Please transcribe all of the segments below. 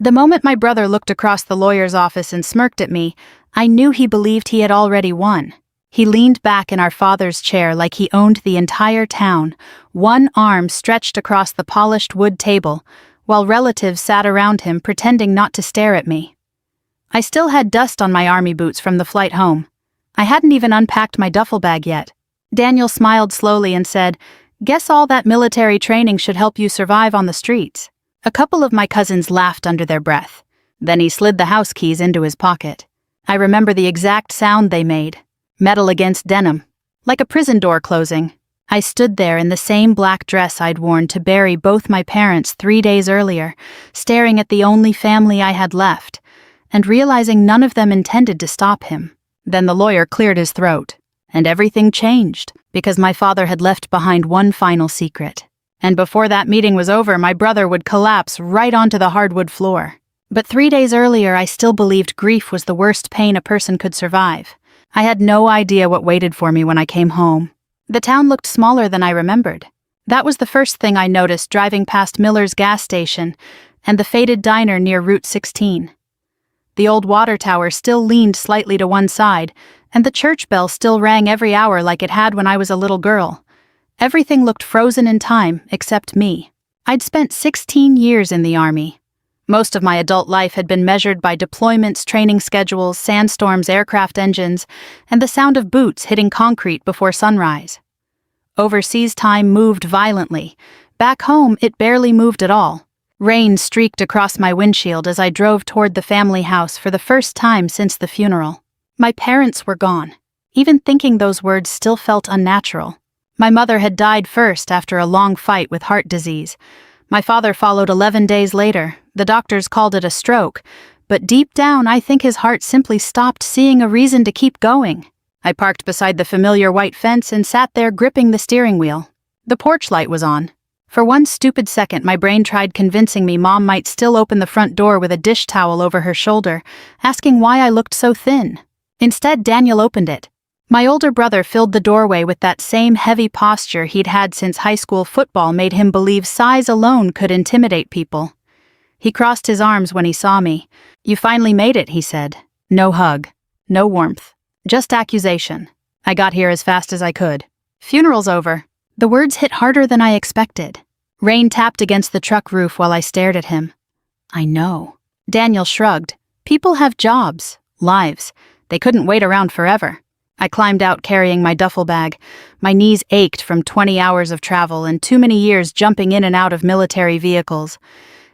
The moment my brother looked across the lawyer's office and smirked at me, I knew he believed he had already won. He leaned back in our father's chair like he owned the entire town, one arm stretched across the polished wood table, while relatives sat around him pretending not to stare at me. I still had dust on my army boots from the flight home. I hadn't even unpacked my duffel bag yet. Daniel smiled slowly and said, "Guess all that military training should help you survive on the streets." A couple of my cousins laughed under their breath. Then he slid the house keys into his pocket. I remember the exact sound they made. Metal against denim. Like a prison door closing. I stood there in the same black dress I'd worn to bury both my parents 3 days earlier, staring at the only family I had left, and realizing none of them intended to stop him. Then the lawyer cleared his throat. And everything changed, because my father had left behind one final secret. And before that meeting was over, my brother would collapse right onto the hardwood floor. But 3 days earlier, I still believed grief was the worst pain a person could survive. I had no idea what waited for me when I came home. The town looked smaller than I remembered. That was the first thing I noticed driving past Miller's gas station and the faded diner near Route 16. The old water tower still leaned slightly to one side, and the church bell still rang every hour like it had when I was a little girl. Everything looked frozen in time, except me. I'd spent 16 years in the Army. Most of my adult life had been measured by deployments, training schedules, sandstorms, aircraft engines, and the sound of boots hitting concrete before sunrise. Overseas time moved violently. Back home, it barely moved at all. Rain streaked across my windshield as I drove toward the family house for the first time since the funeral. My parents were gone. Even thinking those words still felt unnatural. My mother had died first after a long fight with heart disease. My father followed 11 days later. The doctors called it a stroke, but deep down I think his heart simply stopped seeing a reason to keep going. I parked beside the familiar white fence and sat there gripping the steering wheel. The porch light was on. For one stupid second, my brain tried convincing me Mom might still open the front door with a dish towel over her shoulder, asking why I looked so thin. Instead, Daniel opened it. My older brother filled the doorway with that same heavy posture he'd had since high school football made him believe size alone could intimidate people. He crossed his arms when he saw me. "You finally made it," he said. No hug. No warmth. Just accusation. I got here as fast as I could. "Funeral's over." The words hit harder than I expected. Rain tapped against the truck roof while I stared at him. "I know." Daniel shrugged. "People have jobs, lives. They couldn't wait around forever." I climbed out carrying my duffel bag. My knees ached from 20 hours of travel and too many years jumping in and out of military vehicles.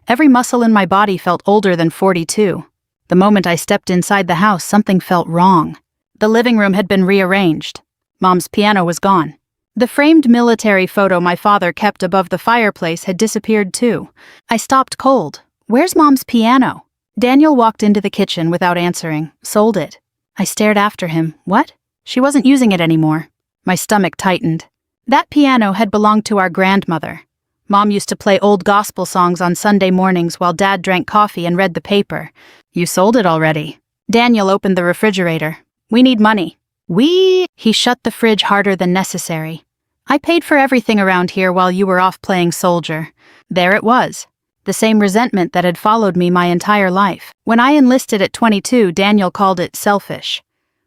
Every muscle in my body felt older than 42. The moment I stepped inside the house, something felt wrong. The living room had been rearranged. Mom's piano was gone. The framed military photo my father kept above the fireplace had disappeared too. I stopped cold. "Where's Mom's piano?" Daniel walked into the kitchen without answering. "Sold it." I stared after him. "What?" "She wasn't using it anymore." My stomach tightened. That piano had belonged to our grandmother. Mom used to play old gospel songs on Sunday mornings while Dad drank coffee and read the paper. "You sold it already." Daniel opened the refrigerator. "We need money." He shut the fridge harder than necessary. "I paid for everything around here while you were off playing soldier." There it was. The same resentment that had followed me my entire life. When I enlisted at 22, Daniel called it selfish.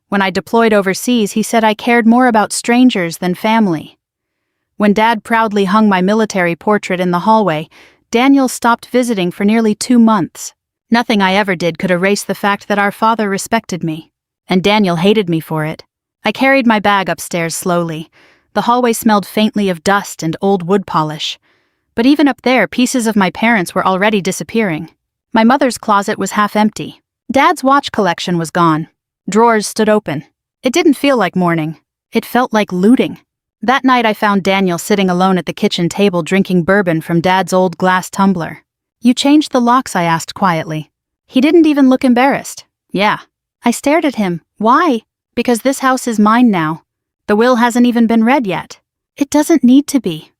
When I deployed overseas, he said I cared more about strangers than family. When Dad proudly hung my military portrait in the hallway, Daniel stopped visiting for nearly 2 months. Nothing I ever did could erase the fact that our father respected me. And Daniel hated me for it. I carried my bag upstairs slowly. The hallway smelled faintly of dust and old wood polish. But even up there, pieces of my parents were already disappearing. My mother's closet was half empty. Dad's watch collection was gone. Drawers stood open. It didn't feel like mourning. It felt like looting. That night I found Daniel sitting alone at the kitchen table drinking bourbon from Dad's old glass tumbler. "You changed the locks?" I asked quietly. He didn't even look embarrassed. "Yeah." I stared at him. "Why?" "Because this house is mine now. The will hasn't even been read yet." "It doesn't need to be."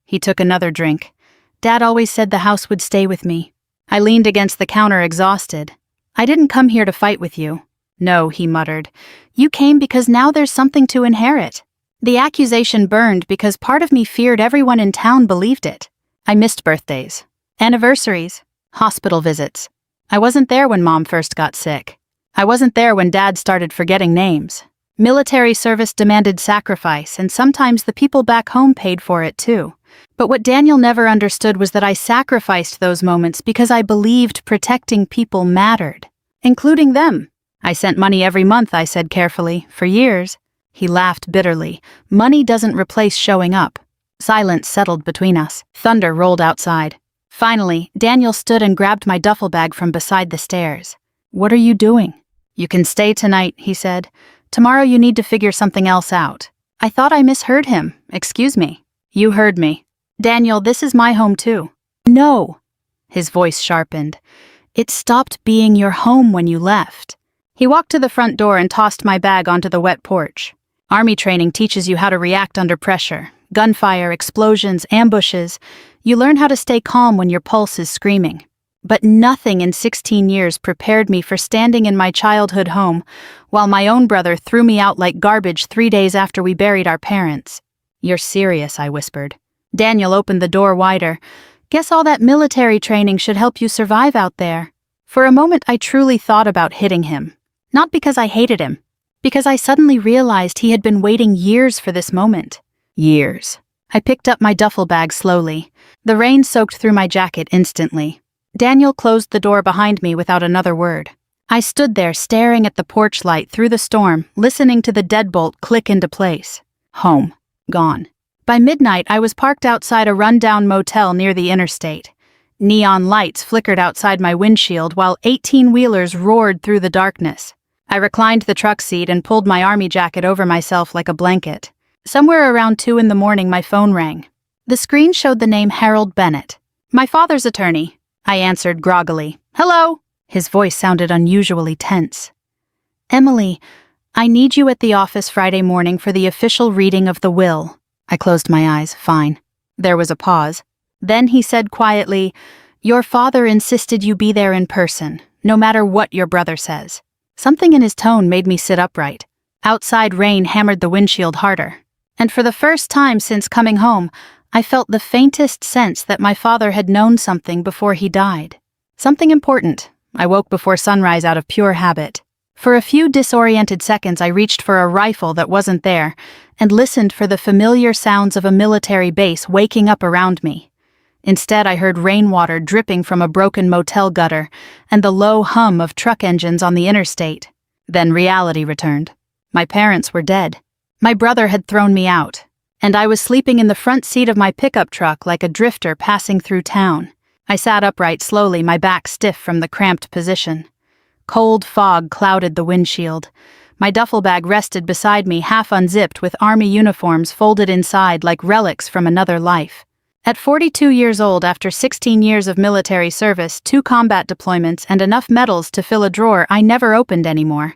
He took another drink. "Dad always said the house would stay with me." I leaned against the counter exhausted. "I didn't come here to fight with you." "No," he muttered. "You came because now there's something to inherit." The accusation burned because part of me feared everyone in town believed it. I missed birthdays, anniversaries, Hospital visits. I wasn't there when Mom first got sick. I wasn't there when Dad started forgetting names. Military service demanded sacrifice, and sometimes the people back home paid for it too. But what Daniel never understood was that I sacrificed those moments because I believed protecting people mattered, including them. I sent money every month, I said carefully, for years. He laughed bitterly. Money doesn't replace showing up. Silence settled between us. Thunder rolled outside. Finally, Daniel stood and grabbed my duffel bag from beside the stairs. "What are you doing?" "You can stay tonight," he said. "Tomorrow you need to figure something else out." I thought I misheard him. "Excuse me." "You heard me. Daniel, this is my home too." "No." His voice sharpened. "It stopped being your home when you left." He walked to the front door and tossed my bag onto the wet porch. Army training teaches you how to react under pressure. Gunfire, explosions, ambushes. You learn how to stay calm when your pulse is screaming. But nothing in 16 years prepared me for standing in my childhood home while my own brother threw me out like garbage 3 days after we buried our parents. "You're serious," I whispered. Daniel opened the door wider. "Guess all that military training should help you survive out there." For a moment I truly thought about hitting him. Not because I hated him, because I suddenly realized he had been waiting years for this moment. Years. I picked up my duffel bag slowly. The rain soaked through my jacket instantly. Daniel closed the door behind me without another word. I stood there staring at the porch light through the storm, listening to the deadbolt click into place. Home. Gone. By midnight, I was parked outside a rundown motel near the interstate. Neon lights flickered outside my windshield while 18-wheelers roared through the darkness. I reclined the truck seat and pulled my army jacket over myself like a blanket. Somewhere around 2 in the morning, my phone rang. The screen showed the name Harold Bennett. "My father's attorney," I answered groggily. "Hello?" His voice sounded unusually tense. "Emily, I need you at the office Friday morning for the official reading of the will." I closed my eyes. Fine. There was a pause. Then he said quietly, "Your father insisted you be there in person, no matter what your brother says." Something in his tone made me sit upright. Outside rain hammered the windshield harder. And for the first time since coming home, I felt the faintest sense that my father had known something before he died. Something important. I woke before sunrise out of pure habit. For a few disoriented seconds, I reached for a rifle that wasn't there and listened for the familiar sounds of a military base waking up around me. Instead, I heard rainwater dripping from a broken motel gutter and the low hum of truck engines on the interstate. Then reality returned. My parents were dead. My brother had thrown me out, and I was sleeping in the front seat of my pickup truck like a drifter passing through town. I sat upright slowly, my back stiff from the cramped position. Cold fog clouded the windshield. My duffel bag rested beside me, half unzipped, with army uniforms folded inside like relics from another life. At 42 years old, after 16 years of military service, 2 combat deployments, and enough medals to fill a drawer I never opened anymore,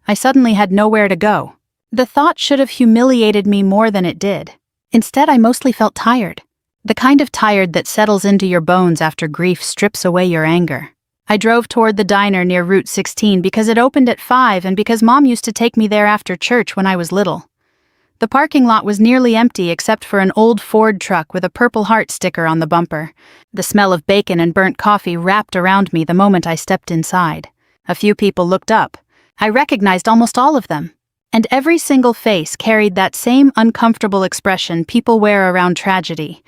I suddenly had nowhere to go. The thought should have humiliated me more than it did. Instead, I mostly felt tired. The kind of tired that settles into your bones after grief strips away your anger. I drove toward the diner near Route 16 because it opened at 5 and because Mom used to take me there after church when I was little. The parking lot was nearly empty except for an old Ford truck with a Purple Heart sticker on the bumper. The smell of bacon and burnt coffee wrapped around me the moment I stepped inside. A few people looked up. I recognized almost all of them. And every single face carried that same uncomfortable expression people wear around tragedy.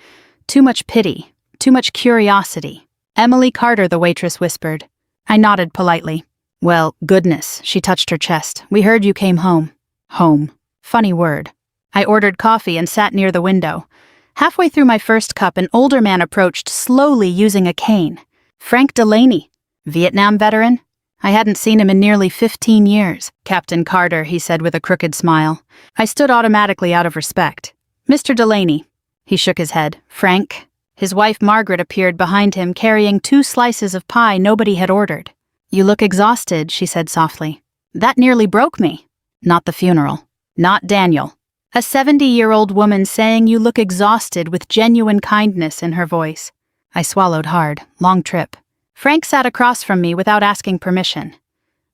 Too much pity, too much curiosity. "Emily Carter," the waitress whispered. I nodded politely. "Well, goodness," she touched her chest. "We heard you came home." Home. Funny word. I ordered coffee and sat near the window. Halfway through my first cup, an older man approached, slowly using a cane. "Frank Delaney. Vietnam veteran?" I hadn't seen him in nearly 15 years. "Captain Carter," he said with a crooked smile. I stood automatically out of respect. "Mr. Delaney." He shook his head. "Frank?" His wife Margaret appeared behind him, carrying 2 slices of pie nobody had ordered. "You look exhausted," she said softly. "That nearly broke me." "Not the funeral. Not Daniel." A 70-year-old woman saying "you look exhausted" with genuine kindness in her voice. I swallowed hard. Long trip. Frank sat across from me without asking permission.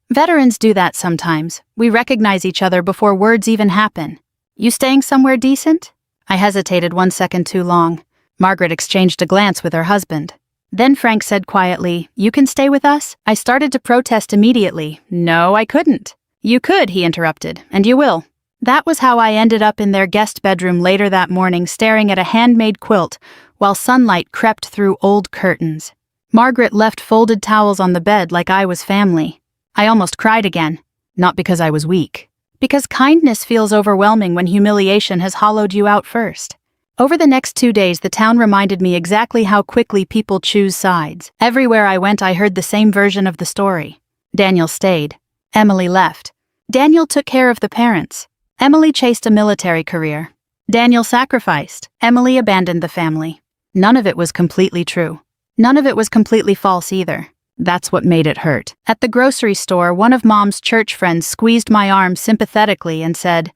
Veterans do that sometimes. We recognize each other before words even happen. "You staying somewhere decent?" I hesitated 1 second too long. Margaret exchanged a glance with her husband. Then Frank said quietly, "You can stay with us?" I started to protest immediately. "No, I couldn't." "You could," he interrupted, "and you will." That was how I ended up in their guest bedroom later that morning, staring at a handmade quilt while sunlight crept through old curtains. Margaret left folded towels on the bed like I was family. I almost cried again. Not because I was weak. Because kindness feels overwhelming when humiliation has hollowed you out first. Over the next 2 days, the town reminded me exactly how quickly people choose sides. Everywhere I went, I heard the same version of the story. Daniel stayed. Emily left. Daniel took care of the parents. Emily chased a military career. Daniel sacrificed. Emily abandoned the family. None of it was completely true. None of it was completely false either. That's what made it hurt. At the grocery store, one of Mom's church friends squeezed my arm sympathetically and said,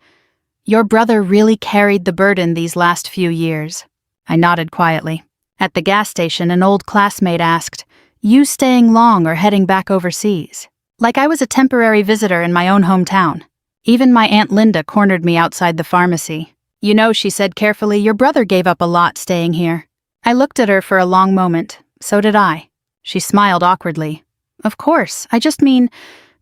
"Your brother really carried the burden these last few years." I nodded quietly. At the gas station, an old classmate asked, "You staying long or heading back overseas?" Like I was a temporary visitor in my own hometown. Even my Aunt Linda cornered me outside the pharmacy. "You know," she said carefully, "your brother gave up a lot staying here." I looked at her for a long moment. So did I. She smiled awkwardly. "Of course, I just mean,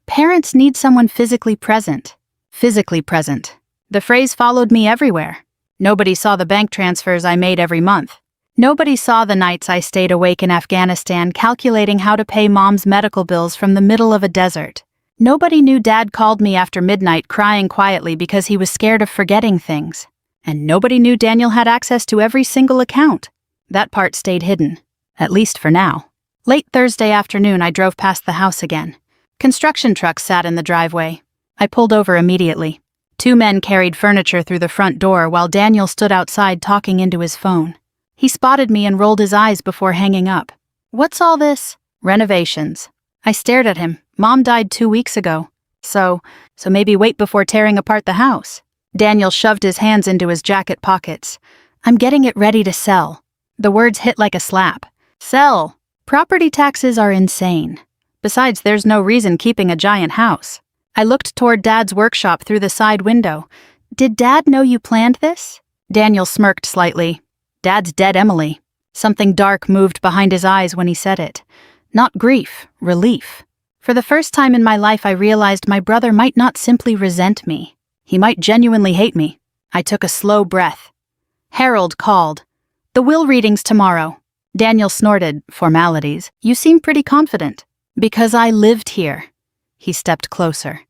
parents need someone physically present." Physically present. The phrase followed me everywhere. Nobody saw the bank transfers I made every month. Nobody saw the nights I stayed awake in Afghanistan calculating how to pay Mom's medical bills from the middle of a desert. Nobody knew Dad called me after midnight crying quietly because he was scared of forgetting things. And nobody knew Daniel had access to every single account. That part stayed hidden, at least for now. Late Thursday afternoon, I drove past the house again. Construction trucks sat in the driveway. I pulled over immediately. 2 men carried furniture through the front door while Daniel stood outside talking into his phone. He spotted me and rolled his eyes before hanging up. "What's all this?" "Renovations." I stared at him. "Mom died 2 weeks ago. So maybe wait before tearing apart the house." Daniel shoved his hands into his jacket pockets. "I'm getting it ready to sell." The words hit like a slap. Sell. Property taxes are insane. Besides, there's no reason keeping a giant house. I looked toward Dad's workshop through the side window. "Did Dad know you planned this?" Daniel smirked slightly. "Dad's dead, Emily." Something dark moved behind his eyes when he said it. Not grief, relief. For the first time in my life, I realized my brother might not simply resent me. He might genuinely hate me. I took a slow breath. Harold called. "The will reading's tomorrow." Daniel snorted. "Formalities. You seem pretty confident." "Because I lived here." He stepped closer.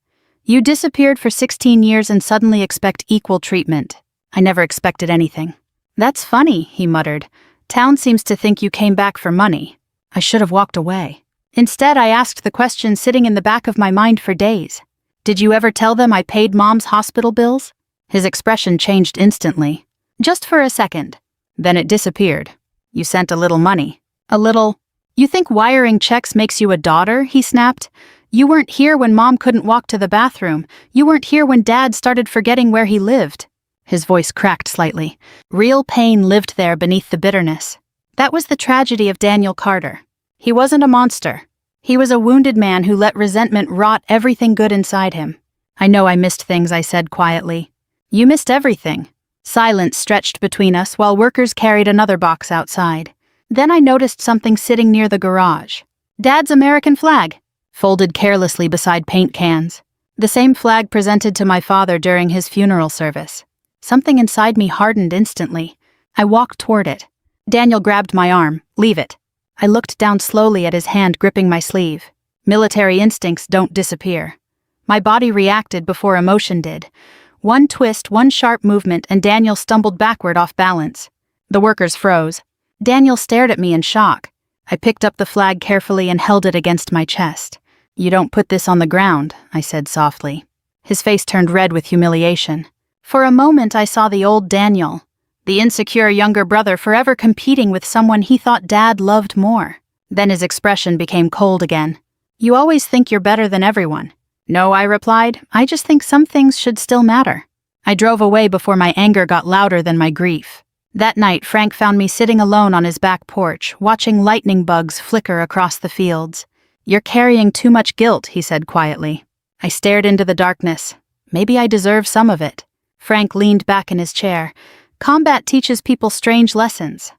"You disappeared for 16 years and suddenly expect equal treatment. I never expected anything." "That's funny," he muttered. "Town seems to think you came back for money." I should have walked away. Instead, I asked the question sitting in the back of my mind for days. "Did you ever tell them I paid Mom's hospital bills?" His expression changed instantly. "Just for a second. Then it disappeared. You sent a little money." "A little? You think wiring checks makes you a daughter?" he snapped. "You weren't here when Mom couldn't walk to the bathroom. You weren't here when Dad started forgetting where he lived." His voice cracked slightly. Real pain lived there beneath the bitterness. That was the tragedy of Daniel Carter. He wasn't a monster. He was a wounded man who let resentment rot everything good inside him. "I know I missed things," I said quietly. "You missed everything." Silence stretched between us while workers carried another box outside. Then I noticed something sitting near the garage. Dad's American flag, folded carelessly beside paint cans. The same flag presented to my father during his funeral service. Something inside me hardened instantly. I walked toward it. Daniel grabbed my arm. "Leave it." I looked down slowly at his hand gripping my sleeve. Military instincts don't disappear. My body reacted before emotion did. One twist, one sharp movement, and Daniel stumbled backward off balance. The workers froze. Daniel stared at me in shock. I picked up the flag carefully and held it against my chest. "You don't put this on the ground," I said softly. His face turned red with humiliation. For a moment I saw the old Daniel, the insecure younger brother forever competing with someone he thought Dad loved more. Then his expression became cold again. "You always think you're better than everyone." "No," I replied. "I just think some things should still matter." I drove away before my anger got louder than my grief. That night, Frank found me sitting alone on his back porch, watching lightning bugs flicker across the fields. "You're carrying too much guilt," he said quietly. I stared into the darkness. Maybe I deserve some of it. Frank leaned back in his chair. "Combat teaches people strange lessons.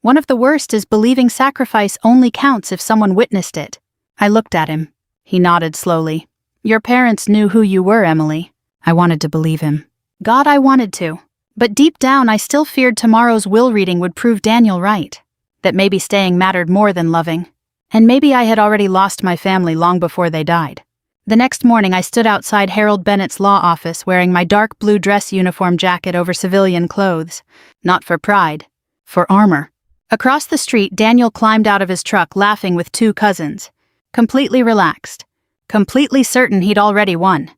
One of the worst is believing sacrifice only counts if someone witnessed it. I looked at him. He nodded slowly. Your parents knew who you were, Emily. I wanted to believe him. God, I wanted to. But deep down, I still feared tomorrow's will reading would prove Daniel right. That maybe staying mattered more than loving. And maybe I had already lost my family long before they died. The next morning, I stood outside Harold Bennett's law office wearing my dark blue dress uniform jacket over civilian clothes. Not for pride. For armor. Across the street, Daniel climbed out of his truck laughing with 2 cousins. Completely relaxed. Completely certain he'd already won.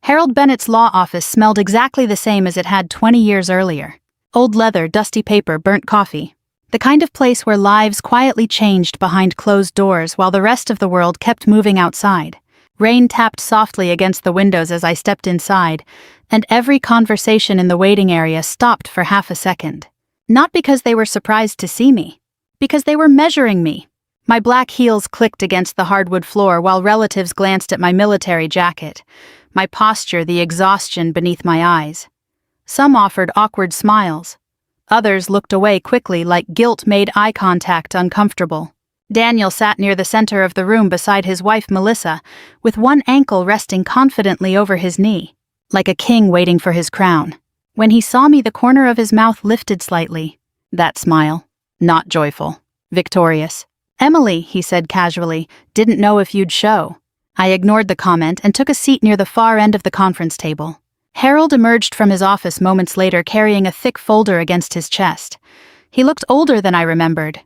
Harold Bennett's law office smelled exactly the same as it had 20 years earlier. Old leather, dusty paper, burnt coffee. The kind of place where lives quietly changed behind closed doors while the rest of the world kept moving outside. Rain tapped softly against the windows as I stepped inside, and every conversation in the waiting area stopped for half a second. Not because they were surprised to see me. Because they were measuring me. My black heels clicked against the hardwood floor while relatives glanced at my military jacket. My posture, the exhaustion beneath my eyes. Some offered awkward smiles. Others looked away quickly like guilt made eye contact uncomfortable. Daniel sat near the center of the room beside his wife Melissa, with one ankle resting confidently over his knee, like a king waiting for his crown. When he saw me, the corner of his mouth lifted slightly. That smile. Not joyful. Victorious. Emily, he said casually, didn't know if you'd show. I ignored the comment and took a seat near the far end of the conference table. Harold emerged from his office moments later carrying a thick folder against his chest. He looked older than I remembered.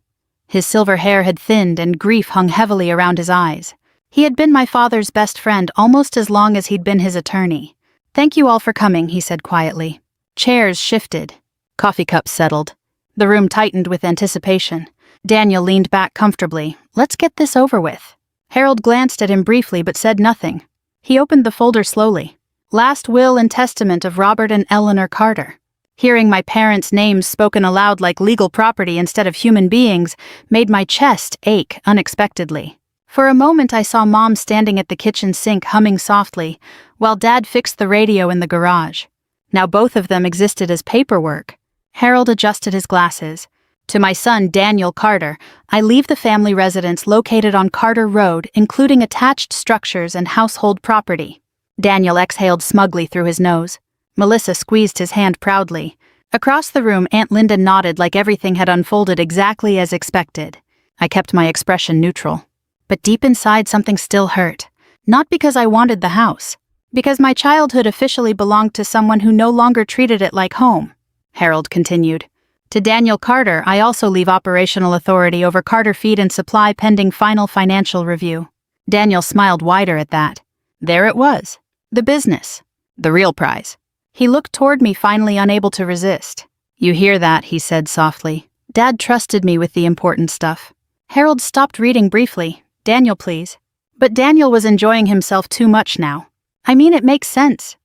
His silver hair had thinned and grief hung heavily around his eyes. He had been my father's best friend almost as long as he'd been his attorney. Thank you all for coming, he said quietly. Chairs shifted. Coffee cups settled. The room tightened with anticipation. Daniel leaned back comfortably. Let's get this over with. Harold glanced at him briefly but said nothing. He opened the folder slowly. Last will and testament of Robert and Eleanor Carter. Hearing my parents' names spoken aloud like legal property instead of human beings made my chest ache unexpectedly. For a moment I saw Mom standing at the kitchen sink humming softly, while Dad fixed the radio in the garage. Now both of them existed as paperwork. Harold adjusted his glasses. To my son, Daniel Carter, I leave the family residence located on Carter Road, including attached structures and household property. Daniel exhaled smugly through his nose. Melissa squeezed his hand proudly. Across the room, Aunt Linda nodded like everything had unfolded exactly as expected. I kept my expression neutral. But deep inside, something still hurt. Not because I wanted the house. Because my childhood officially belonged to someone who no longer treated it like home. Harold continued. To Daniel Carter, I also leave operational authority over Carter Feed and Supply pending final financial review. Daniel smiled wider at that. There it was. The business. The real prize. He looked toward me, finally unable to resist. You hear that, he said softly. Dad trusted me with the important stuff. Harold stopped reading briefly. Daniel, please. But Daniel was enjoying himself too much now. I mean, it makes sense.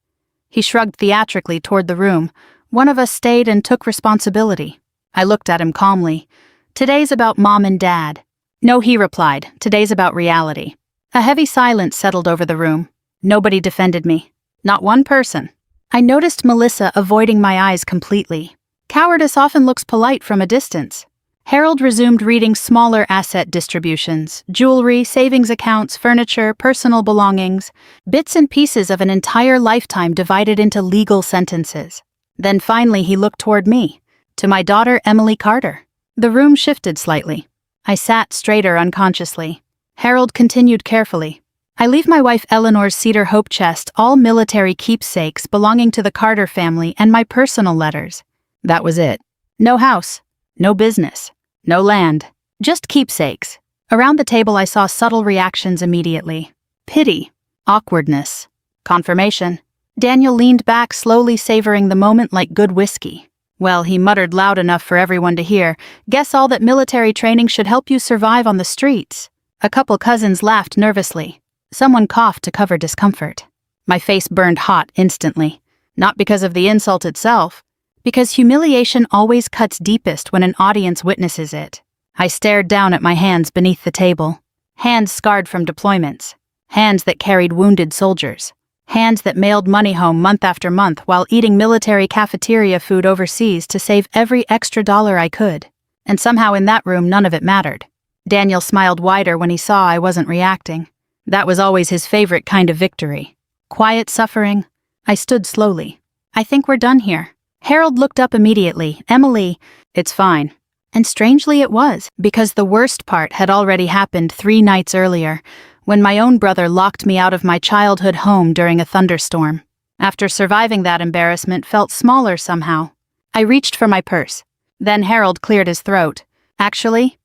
He shrugged theatrically toward the room. One of us stayed and took responsibility. I looked at him calmly. Today's about Mom and Dad. No, he replied. Today's about reality. A heavy silence settled over the room. Nobody defended me. Not one person. I noticed Melissa avoiding my eyes completely. Cowardice often looks polite from a distance. Harold resumed reading smaller asset distributions, jewelry, savings accounts, furniture, personal belongings, bits and pieces of an entire lifetime divided into legal sentences. Then finally he looked toward me, to my daughter Emily Carter. The room shifted slightly. I sat straighter unconsciously. Harold continued carefully. I leave my wife Eleanor's cedar hope chest, all military keepsakes belonging to the Carter family, and my personal letters. That was it. No house, no business, no land, just keepsakes. Around the table I saw subtle reactions immediately. Pity, awkwardness, confirmation. Daniel leaned back, slowly savoring the moment like good whiskey. Well, he muttered loud enough for everyone to hear, guess all that military training should help you survive on the streets. A couple cousins laughed nervously. Someone coughed to cover discomfort. My face burned hot instantly. Not because of the insult itself, because humiliation always cuts deepest when an audience witnesses it. I stared down at my hands beneath the table. Hands scarred from deployments. Hands that carried wounded soldiers. Hands that mailed money home month after month while eating military cafeteria food overseas to save every extra dollar I could. And somehow in that room none of it mattered. Daniel smiled wider when he saw I wasn't reacting. That was always his favorite kind of victory. Quiet suffering. I stood slowly. I think we're done here. Harold looked up immediately. Emily, it's fine. And strangely it was, because the worst part had already happened 3 nights earlier, when my own brother locked me out of my childhood home during a thunderstorm. After surviving that embarrassment felt smaller somehow. I reached for my purse. Then Harold cleared his throat. Actually,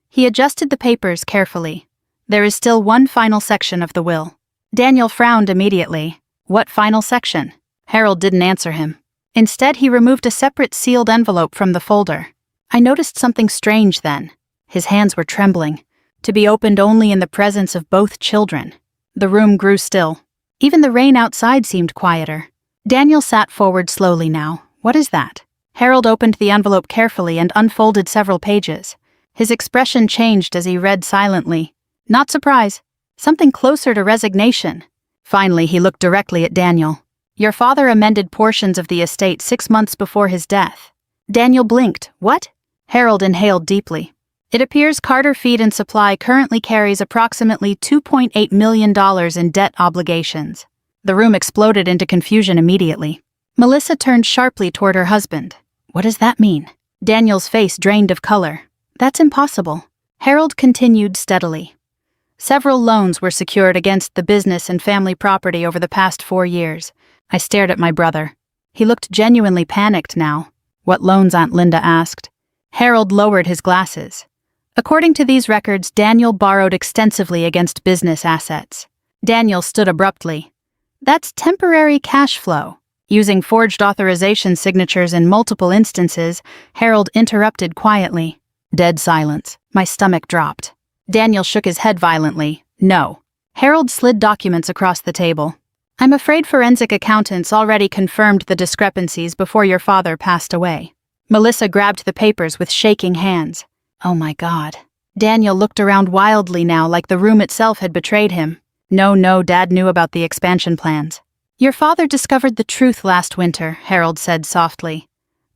he adjusted the papers carefully. There is still one final section of the will. Daniel frowned immediately. What final section? Harold didn't answer him. Instead, he removed a separate sealed envelope from the folder. I noticed something strange then. His hands were trembling, to be opened only in the presence of both children. The room grew still. Even the rain outside seemed quieter. Daniel sat forward slowly now. What is that? Harold opened the envelope carefully and unfolded several pages. His expression changed as he read silently. Not surprise. Something closer to resignation. Finally, he looked directly at Daniel. Your father amended portions of the estate 6 months before his death. Daniel blinked. What? Harold inhaled deeply. It appears Carter Feed and Supply currently carries approximately $2.8 million in debt obligations. The room exploded into confusion immediately. Melissa turned sharply toward her husband. What does that mean? Daniel's face drained of color. That's impossible. Harold continued steadily. Several loans were secured against the business and family property over the past 4 years. I stared at my brother. He looked genuinely panicked now. What loans? Aunt Linda asked. Harold lowered his glasses. According to these records, Daniel borrowed extensively against business assets. Daniel stood abruptly. That's temporary cash flow. Using forged authorization signatures in multiple instances, Harold interrupted quietly. Dead silence. My stomach dropped. Daniel shook his head violently. No. Harold slid documents across the table. I'm afraid forensic accountants already confirmed the discrepancies before your father passed away. Melissa grabbed the papers with shaking hands. Oh my God. Daniel looked around wildly now, like the room itself had betrayed him. No, Dad knew about the expansion plans. Your father discovered the truth last winter, Harold said softly.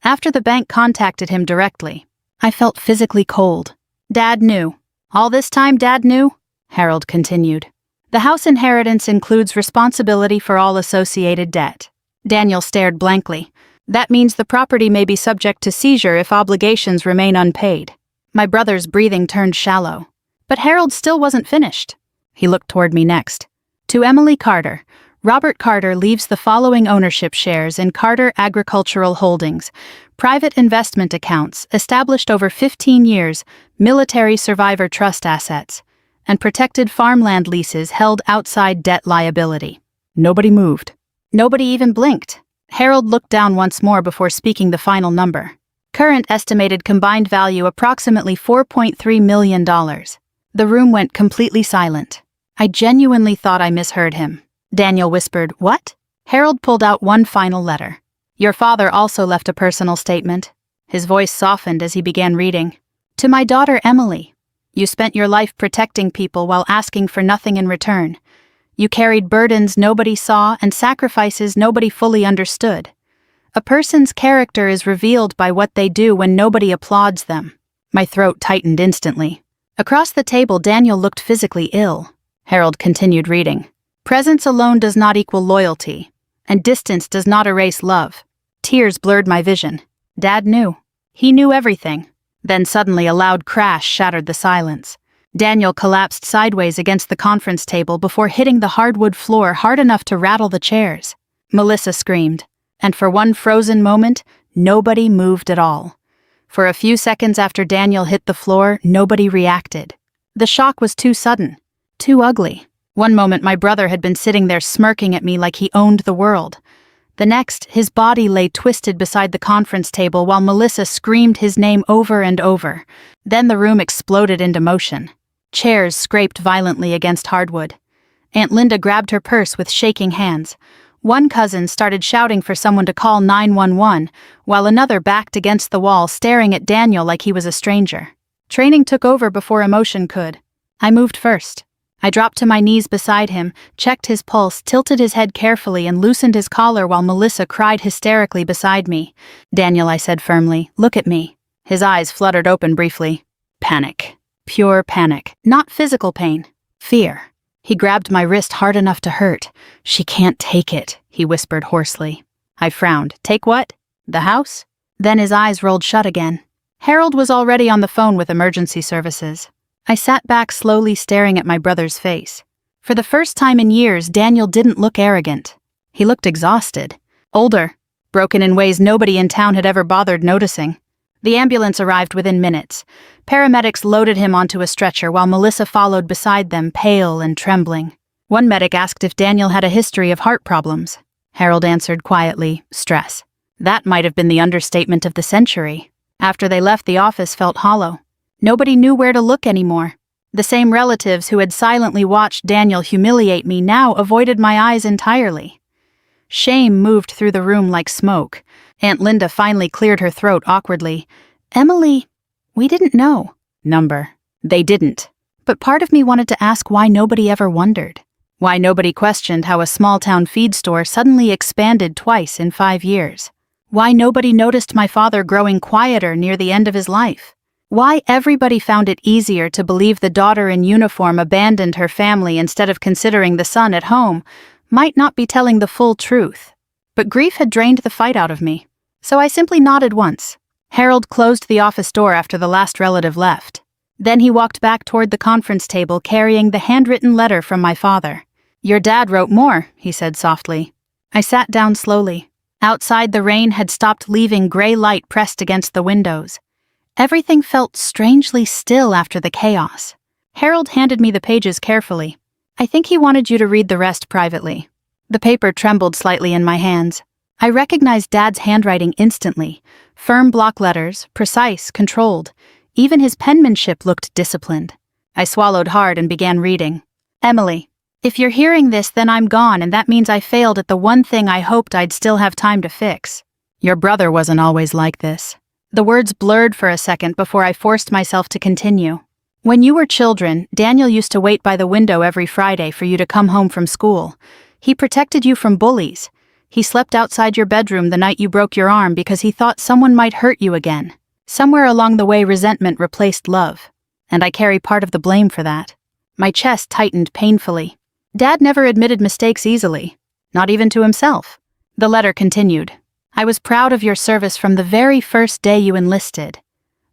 After the bank contacted him directly. I felt physically cold. Dad knew. All this time Dad knew? Harold continued. The house inheritance includes responsibility for all associated debt. Daniel stared blankly. That means the property may be subject to seizure if obligations remain unpaid. My brother's breathing turned shallow. But Harold still wasn't finished. He looked toward me next. To Emily Carter, Robert Carter leaves the following ownership shares in Carter Agricultural Holdings, private investment accounts established over 15 years, military survivor trust assets, and protected farmland leases held outside debt liability. Nobody moved. Nobody even blinked. Harold looked down once more before speaking the final number. Current estimated combined value approximately $4.3 million. The room went completely silent. I genuinely thought I misheard him. Daniel whispered, What? Harold pulled out one final letter. Your father also left a personal statement. His voice softened as he began reading. To my daughter Emily, you spent your life protecting people while asking for nothing in return. You carried burdens nobody saw and sacrifices nobody fully understood. A person's character is revealed by what they do when nobody applauds them. My throat tightened instantly. Across the table, Daniel looked physically ill. Harold continued reading. Presence alone does not equal loyalty, and distance does not erase love. Tears blurred my vision. Dad knew. He knew everything. Then suddenly a loud crash shattered the silence. Daniel collapsed sideways against the conference table before hitting the hardwood floor hard enough to rattle the chairs. Melissa screamed, and for one frozen moment, nobody moved at all. For a few seconds after Daniel hit the floor, nobody reacted. The shock was too sudden, too ugly. One moment my brother had been sitting there smirking at me like he owned the world. The next, his body lay twisted beside the conference table while Melissa screamed his name over and over. Then the room exploded into motion. Chairs scraped violently against hardwood. Aunt Linda grabbed her purse with shaking hands. One cousin started shouting for someone to call 911, while another backed against the wall staring at Daniel like he was a stranger. Training took over before emotion could. I moved first. I dropped to my knees beside him, checked his pulse, tilted his head carefully, and loosened his collar while Melissa cried hysterically beside me. Daniel, I said firmly, look at me. His eyes fluttered open briefly. Panic. Pure panic. Not physical pain. Fear. He grabbed my wrist hard enough to hurt. She can't take it, he whispered hoarsely. I frowned. Take what? The house? Then his eyes rolled shut again. Harold was already on the phone with emergency services. I sat back slowly staring at my brother's face. For the first time in years, Daniel didn't look arrogant. He looked exhausted. Older. Broken in ways nobody in town had ever bothered noticing. The ambulance arrived within minutes. Paramedics loaded him onto a stretcher while Melissa followed beside them, pale and trembling. One medic asked if Daniel had a history of heart problems. Harold answered quietly, stress. That might have been the understatement of the century. After they left, the office felt hollow. Nobody knew where to look anymore. The same relatives who had silently watched Daniel humiliate me now avoided my eyes entirely. Shame moved through the room like smoke. Aunt Linda finally cleared her throat awkwardly. Emily, we didn't know. Number. They didn't. But part of me wanted to ask why nobody ever wondered. Why nobody questioned how a small-town feed store suddenly expanded twice in 5 years. Why nobody noticed my father growing quieter near the end of his life. Why everybody found it easier to believe the daughter in uniform abandoned her family instead of considering the son at home might not be telling the full truth. But grief had drained the fight out of me, so I simply nodded once. Harold closed the office door after the last relative left. Then he walked back toward the conference table carrying the handwritten letter from my father. Your dad wrote more, he said softly. I sat down slowly. Outside, the rain had stopped leaving gray light pressed against the windows. Everything felt strangely still after the chaos. Harold handed me the pages carefully. I think he wanted you to read the rest privately. The paper trembled slightly in my hands. I recognized Dad's handwriting instantly. Firm block letters, precise, controlled. Even his penmanship looked disciplined. I swallowed hard and began reading. Emily, if you're hearing this, then I'm gone, and that means I failed at the one thing I hoped I'd still have time to fix. Your brother wasn't always like this. The words blurred for a second before I forced myself to continue. When you were children, Daniel used to wait by the window every Friday for you to come home from school. He protected you from bullies. He slept outside your bedroom the night you broke your arm because he thought someone might hurt you again. Somewhere along the way, resentment replaced love. And I carry part of the blame for that. My chest tightened painfully. Dad never admitted mistakes easily. Not even to himself. The letter continued. I was proud of your service from the very first day you enlisted.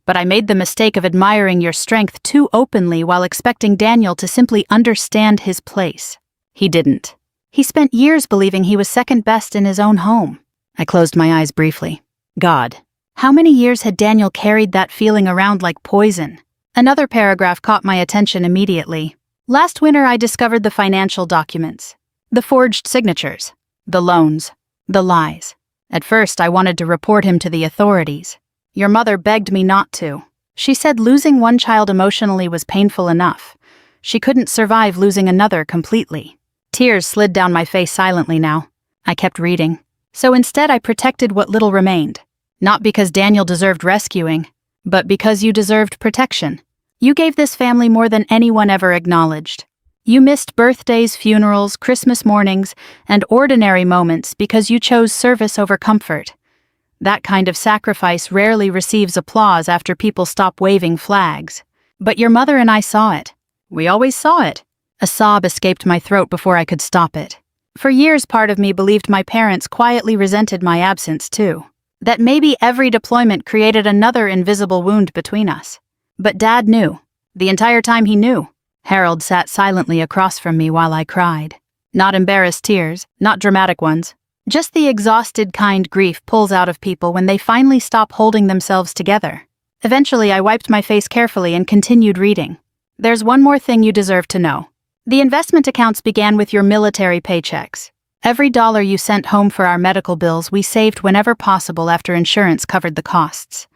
But I made the mistake of admiring your strength too openly while expecting Daniel to simply understand his place. He didn't. He spent years believing he was second best in his own home. I closed my eyes briefly. God. How many years had Daniel carried that feeling around like poison? Another paragraph caught my attention immediately. Last winter I discovered the financial documents. The forged signatures. The loans. The lies. At first I wanted to report him to the authorities. Your mother begged me not to. She said losing one child emotionally was painful enough. She couldn't survive losing another completely. Tears slid down my face silently now. I kept reading. So instead I protected what little remained. Not because Daniel deserved rescuing, but because you deserved protection. You gave this family more than anyone ever acknowledged. You missed birthdays, funerals, Christmas mornings, and ordinary moments because you chose service over comfort. That kind of sacrifice rarely receives applause after people stop waving flags. But your mother and I saw it. We always saw it. A sob escaped my throat before I could stop it. For years, part of me believed my parents quietly resented my absence too. That maybe every deployment created another invisible wound between us. But Dad knew. The entire time he knew. Harold sat silently across from me while I cried. Not embarrassed tears, not dramatic ones. Just the exhausted kind grief pulls out of people when they finally stop holding themselves together. Eventually, I wiped my face carefully and continued reading. There's one more thing you deserve to know. The investment accounts began with your military paychecks. Every dollar you sent home for our medical bills we saved whenever possible after insurance covered the costs.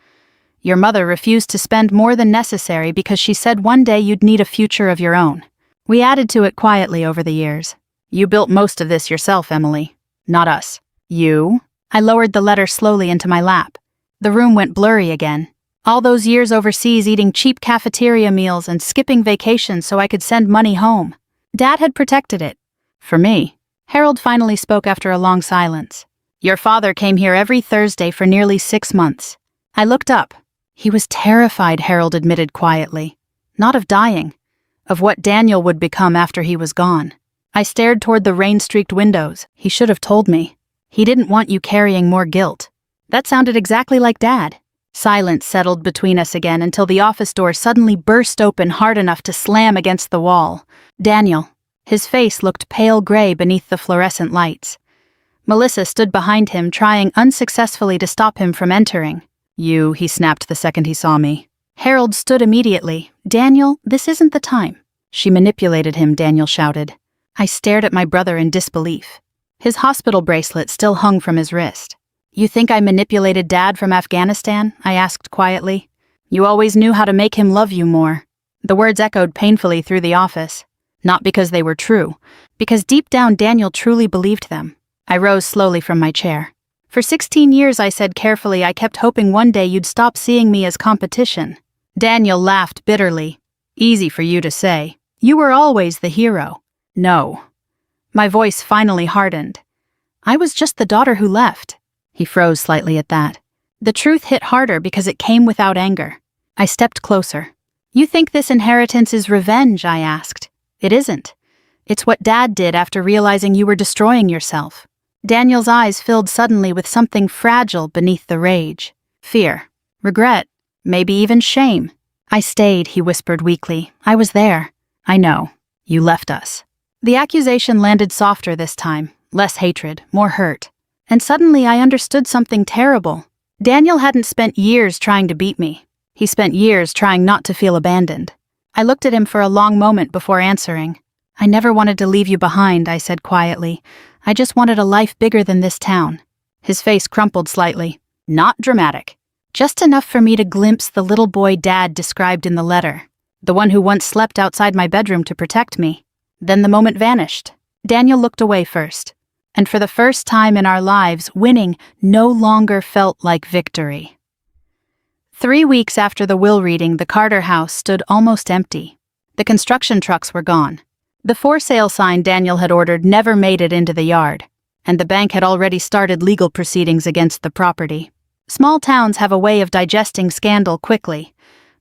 Your mother refused to spend more than necessary because she said one day you'd need a future of your own. We added to it quietly over the years. You built most of this yourself, Emily. Not us. You? I lowered the letter slowly into my lap. The room went blurry again. All those years overseas eating cheap cafeteria meals and skipping vacations so I could send money home. Dad had protected it. For me. Harold finally spoke after a long silence. Your father came here every Thursday for nearly 6 months. I looked up. He was terrified, Harold admitted quietly. Not of dying, of what Daniel would become after he was gone. I stared toward the rain-streaked windows. He should have told me. He didn't want you carrying more guilt. That sounded exactly like Dad. Silence settled between us again until the office door suddenly burst open hard enough to slam against the wall. Daniel. His face looked pale gray beneath the fluorescent lights. Melissa stood behind him, trying unsuccessfully to stop him from entering. You, he snapped the second he saw me. Harold stood immediately. Daniel, this isn't the time. She manipulated him, Daniel shouted. I stared at my brother in disbelief. His hospital bracelet still hung from his wrist. You think I manipulated Dad from Afghanistan? I asked quietly. You always knew how to make him love you more. The words echoed painfully through the office. Not because they were true, because deep down Daniel truly believed them. I rose slowly from my chair. For 16 years, I said carefully, I kept hoping one day you'd stop seeing me as competition. Daniel laughed bitterly. Easy for you to say. You were always the hero. No. My voice finally hardened. I was just the daughter who left. He froze slightly at that. The truth hit harder because it came without anger. I stepped closer. You think this inheritance is revenge? I asked. It isn't. It's what Dad did after realizing you were destroying yourself. Daniel's eyes filled suddenly with something fragile beneath the rage. Fear. Regret. Maybe even shame. I stayed, he whispered weakly. I was there. I know. You left us. The accusation landed softer this time. Less hatred, more hurt. And suddenly I understood something terrible. Daniel hadn't spent years trying to beat me. He spent years trying not to feel abandoned. I looked at him for a long moment before answering. I never wanted to leave you behind, I said quietly. I just wanted a life bigger than this town. His face crumpled slightly. Not dramatic. Just enough for me to glimpse the little boy Dad described in the letter. The one who once slept outside my bedroom to protect me. Then the moment vanished. Daniel looked away first. And for the first time in our lives, winning no longer felt like victory. 3 weeks after the will reading, the Carter house stood almost empty. The construction trucks were gone. The for sale sign Daniel had ordered never made it into the yard, and the bank had already started legal proceedings against the property. Small towns have a way of digesting scandal quickly.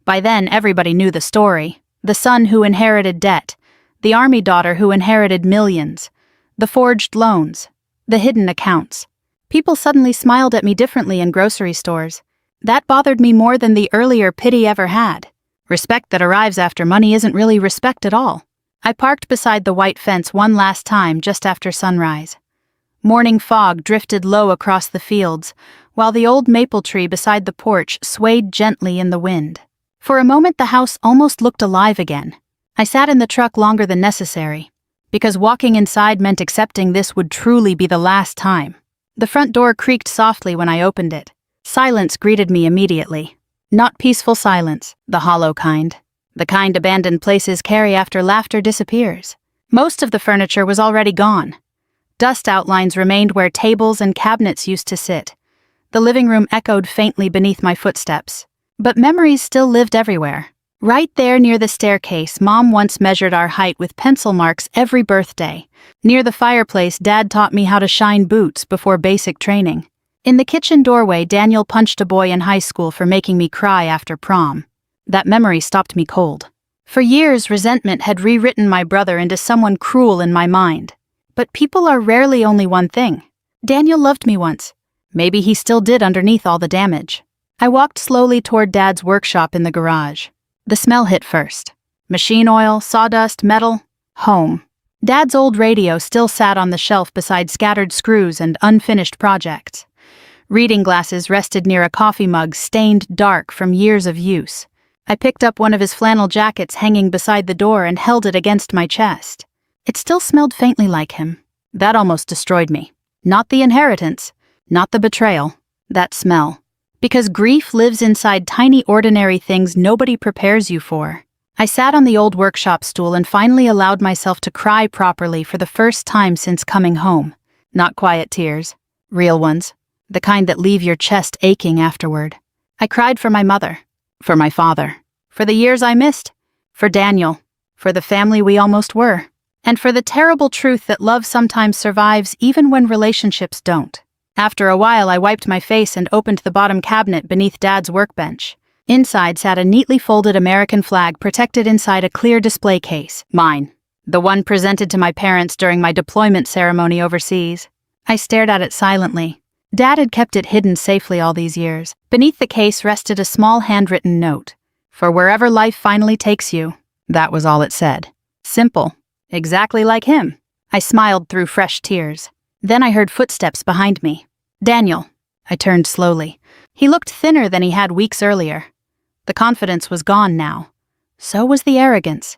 By then, everybody knew the story. The son who inherited debt, the army daughter who inherited millions, the forged loans, the hidden accounts. People suddenly smiled at me differently in grocery stores. That bothered me more than the earlier pity ever had. Respect that arrives after money isn't really respect at all. I parked beside the white fence one last time just after sunrise. Morning fog drifted low across the fields, while the old maple tree beside the porch swayed gently in the wind. For a moment the house almost looked alive again. I sat in the truck longer than necessary, because walking inside meant accepting this would truly be the last time. The front door creaked softly when I opened it. Silence greeted me immediately. Not peaceful silence, the hollow kind. The kind abandoned places carry after laughter disappears. Most of the furniture was already gone. Dust outlines remained where tables and cabinets used to sit. The living room echoed faintly beneath my footsteps. But memories still lived everywhere. Right there near the staircase, Mom once measured our height with pencil marks every birthday. Near the fireplace, Dad taught me how to shine boots before basic training. In the kitchen doorway, Daniel punched a boy in high school for making me cry after prom. That memory stopped me cold. For years, resentment had rewritten my brother into someone cruel in my mind. But people are rarely only one thing. Daniel loved me once. Maybe he still did underneath all the damage. I walked slowly toward Dad's workshop in the garage. The smell hit first. Machine oil, sawdust, metal. Home. Dad's old radio still sat on the shelf beside scattered screws and unfinished projects. Reading glasses rested near a coffee mug stained dark from years of use. I picked up one of his flannel jackets hanging beside the door and held it against my chest. It still smelled faintly like him. That almost destroyed me. Not the inheritance, not the betrayal, that smell. Because grief lives inside tiny ordinary things nobody prepares you for. I sat on the old workshop stool and finally allowed myself to cry properly for the first time since coming home. Not quiet tears, real ones, the kind that leave your chest aching afterward. I cried for my mother, for my father, for the years I missed, for Daniel, for the family we almost were, and for the terrible truth that love sometimes survives even when relationships don't. After a while, I wiped my face and opened the bottom cabinet beneath Dad's workbench. Inside sat a neatly folded American flag protected inside a clear display case. Mine. The one presented to my parents during my deployment ceremony overseas. I stared at it silently. Dad had kept it hidden safely all these years. Beneath the case rested a small handwritten note. For wherever life finally takes you. That was all it said. Simple. Exactly like him. I smiled through fresh tears. Then I heard footsteps behind me. Daniel. I turned slowly. He looked thinner than he had weeks earlier. The confidence was gone now. So was the arrogance.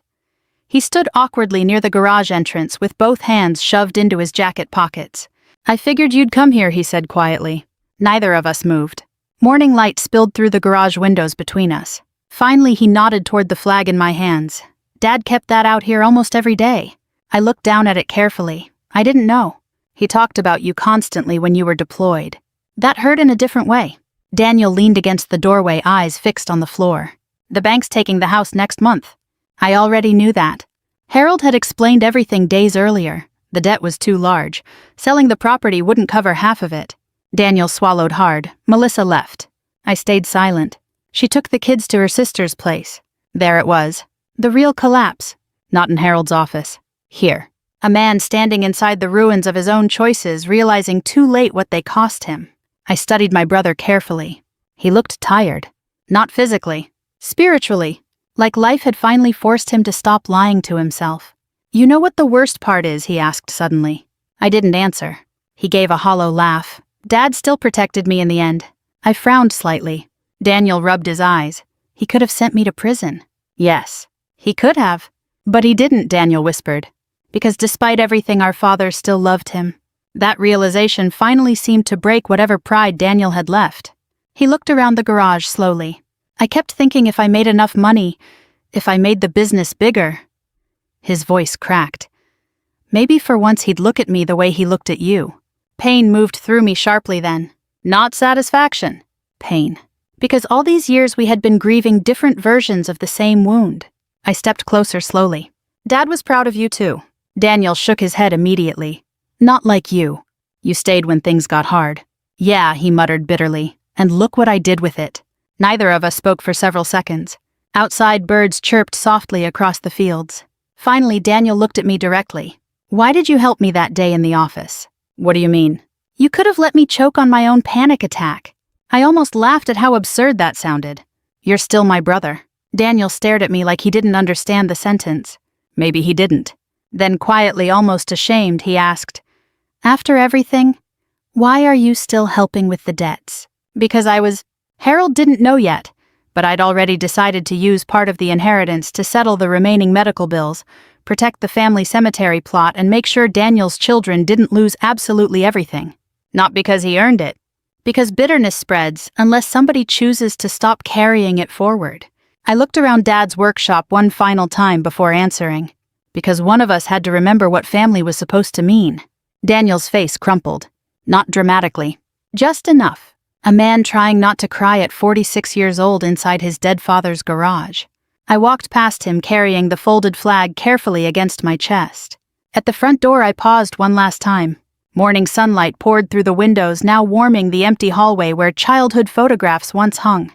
He stood awkwardly near the garage entrance with both hands shoved into his jacket pockets. I figured you'd come here, he said quietly. Neither of us moved. Morning light spilled through the garage windows between us. Finally, he nodded toward the flag in my hands. Dad kept that out here almost every day. I looked down at it carefully. I didn't know. He talked about you constantly when you were deployed. That hurt in a different way. Daniel leaned against the doorway, eyes fixed on the floor. The bank's taking the house next month. I already knew that. Harold had explained everything days earlier. The debt was too large. Selling the property wouldn't cover half of it. Daniel swallowed hard. Melissa left. I stayed silent. She took the kids to her sister's place. There it was. The real collapse. Not in Harold's office. Here. A man standing inside the ruins of his own choices, realizing too late what they cost him. I studied my brother carefully. He looked tired. Not physically. Spiritually. Like life had finally forced him to stop lying to himself. You know what the worst part is, he asked suddenly. I didn't answer. He gave a hollow laugh. Dad still protected me in the end. I frowned slightly. Daniel rubbed his eyes. He could have sent me to prison. Yes, he could have. But he didn't, Daniel whispered. Because despite everything, our father still loved him. That realization finally seemed to break whatever pride Daniel had left. He looked around the garage slowly. I kept thinking if I made enough money, if I made the business bigger. His voice cracked. Maybe for once he'd look at me the way he looked at you. Pain moved through me sharply then. Not satisfaction. Pain. Because all these years we had been grieving different versions of the same wound. I stepped closer slowly. Dad was proud of you too. Daniel shook his head immediately. Not like you. You stayed when things got hard. Yeah, he muttered bitterly. And look what I did with it. Neither of us spoke for several seconds. Outside, birds chirped softly across the fields. Finally, Daniel looked at me directly. Why did you help me that day in the office? What do you mean? You could have let me choke on my own panic attack. I almost laughed at how absurd that sounded. You're still my brother. Daniel stared at me like he didn't understand the sentence. Maybe he didn't. Then quietly, almost ashamed, he asked, After everything, why are you still helping with the debts? Because Harold didn't know yet, but I'd already decided to use part of the inheritance to settle the remaining medical bills, protect the family cemetery plot, and make sure Daniel's children didn't lose absolutely everything. Not because he earned it. Because bitterness spreads unless somebody chooses to stop carrying it forward. I looked around Dad's workshop one final time before answering. Because one of us had to remember what family was supposed to mean. Daniel's face crumpled. Not dramatically. Just enough. A man trying not to cry at 46 years old inside his dead father's garage. I walked past him carrying the folded flag carefully against my chest. At the front door I paused one last time. Morning sunlight poured through the windows, now warming the empty hallway where childhood photographs once hung.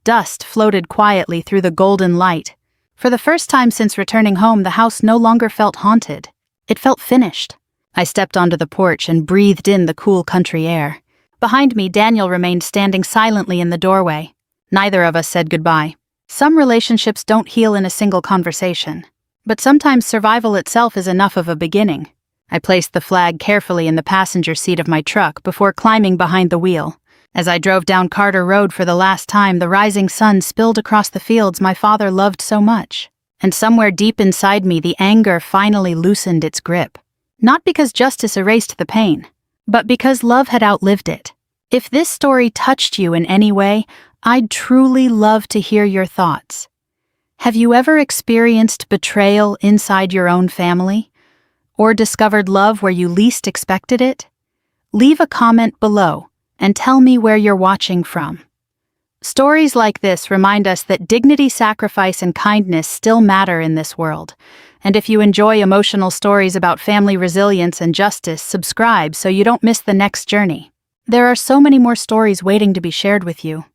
Dust floated quietly through the golden light. For the first time since returning home, the house no longer felt haunted. It felt finished. I stepped onto the porch and breathed in the cool country air. Behind me, Daniel remained standing silently in the doorway. Neither of us said goodbye. Some relationships don't heal in a single conversation. But sometimes survival itself is enough of a beginning. I placed the flag carefully in the passenger seat of my truck before climbing behind the wheel. As I drove down Carter Road for the last time, the rising sun spilled across the fields my father loved so much. And somewhere deep inside me, the anger finally loosened its grip. Not because justice erased the pain, but because love had outlived it. If this story touched you in any way, I'd truly love to hear your thoughts. Have you ever experienced betrayal inside your own family? Or discovered love where you least expected it? Leave a comment below and tell me where you're watching from. Stories like this remind us that dignity, sacrifice, and kindness still matter in this world. And if you enjoy emotional stories about family resilience and justice, subscribe so you don't miss the next journey. There are so many more stories waiting to be shared with you.